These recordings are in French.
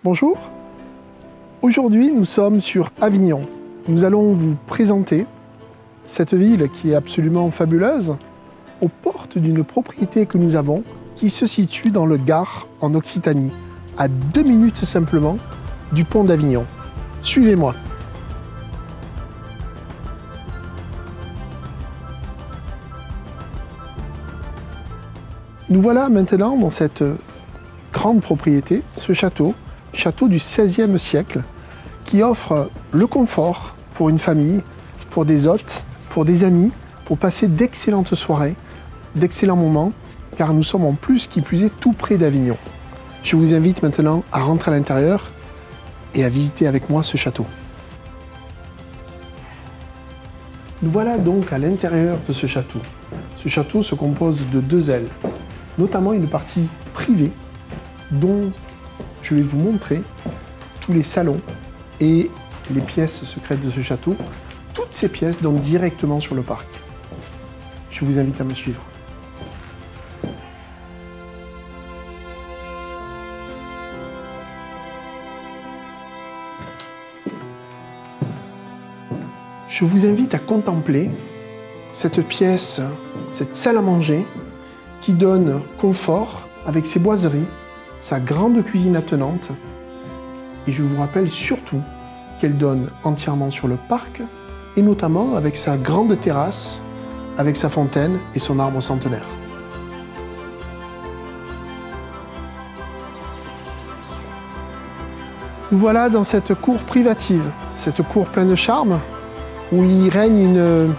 Bonjour, aujourd'hui nous sommes sur Avignon. Nous allons vous présenter cette ville qui est absolument fabuleuse aux portes d'une propriété que nous avons qui se situe dans le Gard en Occitanie, à 2 minutes simplement du pont d'Avignon. Suivez-moi. Nous voilà maintenant dans cette grande propriété, ce château du XVIe siècle, qui offre le confort pour une famille, pour des hôtes, pour des amis, pour passer d'excellentes soirées, d'excellents moments, car nous sommes en plus, qui plus est, tout près d'Avignon. Je vous invite maintenant à rentrer à l'intérieur et à visiter avec moi ce château. Nous voilà donc à l'intérieur de ce château. Ce château se compose de 2 ailes, notamment une partie privée dont je vais vous montrer tous les salons et les pièces secrètes de ce château. Toutes ces pièces donnent directement sur le parc. Je vous invite à me suivre. Je vous invite à contempler cette pièce, cette salle à manger qui donne confort avec ses boiseries, sa grande cuisine attenante. Et je vous rappelle surtout qu'elle donne entièrement sur le parc et notamment avec sa grande terrasse, avec sa fontaine et son arbre centenaire. Nous voilà dans cette cour privative, cette cour pleine de charme où il règne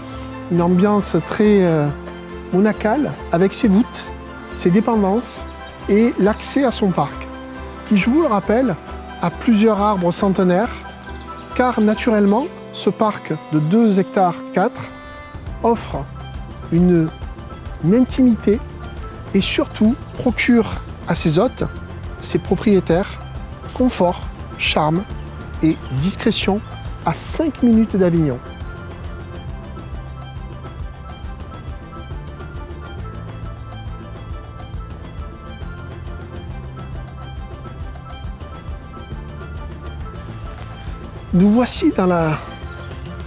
une ambiance très monacale avec ses voûtes, ses dépendances et l'accès à son parc, qui, je vous le rappelle, a plusieurs arbres centenaires, car naturellement, ce parc de 2,4 hectares offre une intimité et surtout procure à ses hôtes, ses propriétaires, confort, charme et discrétion à 5 minutes d'Avignon. Nous voici dans la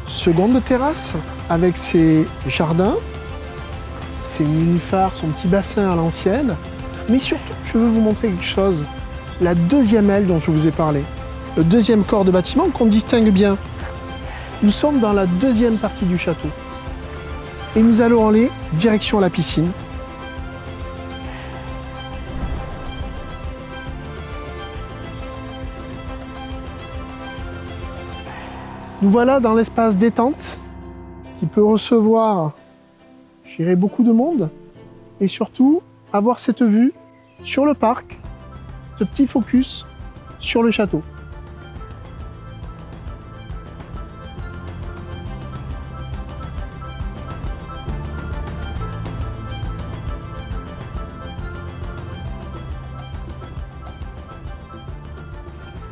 seconde terrasse avec ses jardins, ses nénuphars, son petit bassin à l'ancienne. Mais surtout, je veux vous montrer quelque chose, la deuxième aile dont je vous ai parlé, le deuxième corps de bâtiment qu'on distingue bien. Nous sommes dans la deuxième partie du château et nous allons aller direction la piscine. Nous voilà dans l'espace détente qui peut recevoir, je dirais, beaucoup de monde et surtout avoir cette vue sur le parc, ce petit focus sur le château.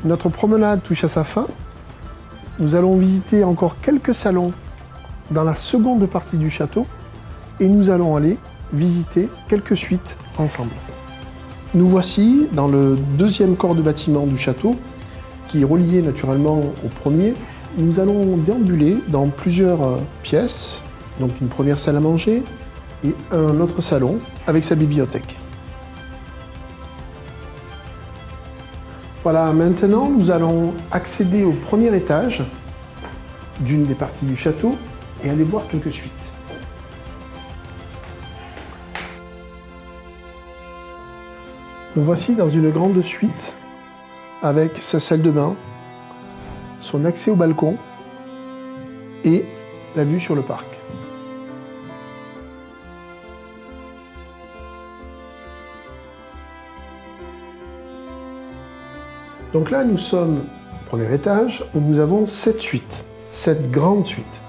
Notre promenade touche à sa fin. Nous allons visiter encore quelques salons dans la seconde partie du château et nous allons aller visiter quelques suites ensemble. Nous voici dans le deuxième corps de bâtiment du château qui est relié naturellement au premier. Nous allons déambuler dans plusieurs pièces, donc une première salle à manger et un autre salon avec sa bibliothèque. Voilà, maintenant nous allons accéder au premier étage d'une des parties du château et aller voir quelques suites. Nous voici dans une grande suite avec sa salle de bain, son accès au balcon et la vue sur le parc. Donc là, nous sommes au premier étage où nous avons cette suite, cette grande suite.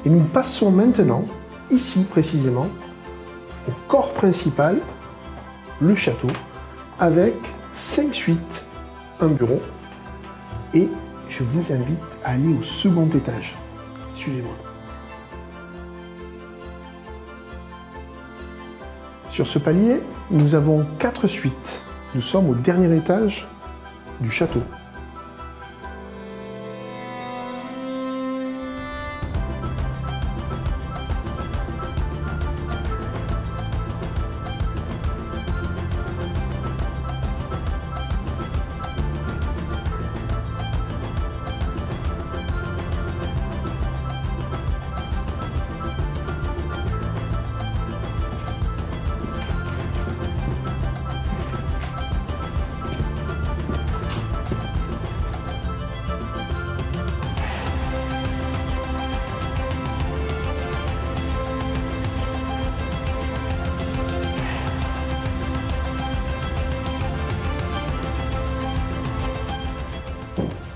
Et nous passons maintenant, ici précisément, au corps principal, le château, avec 5 suites, un bureau. Et je vous invite à aller au second étage. Suivez-moi. Sur ce palier, nous avons 4 suites. Nous sommes au dernier étage du château.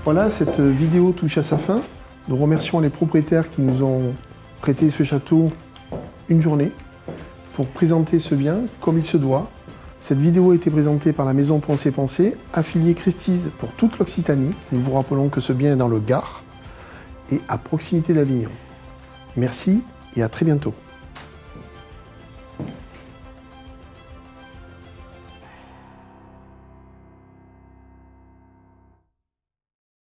Voilà, cette vidéo touche à sa fin. Nous remercions les propriétaires qui nous ont prêté ce château une journée pour présenter ce bien comme il se doit. Cette vidéo a été présentée par la maison Pensée, affiliée Christie's pour toute l'Occitanie. Nous vous rappelons que ce bien est dans le Gard et à proximité d'Avignon. Merci et à très bientôt.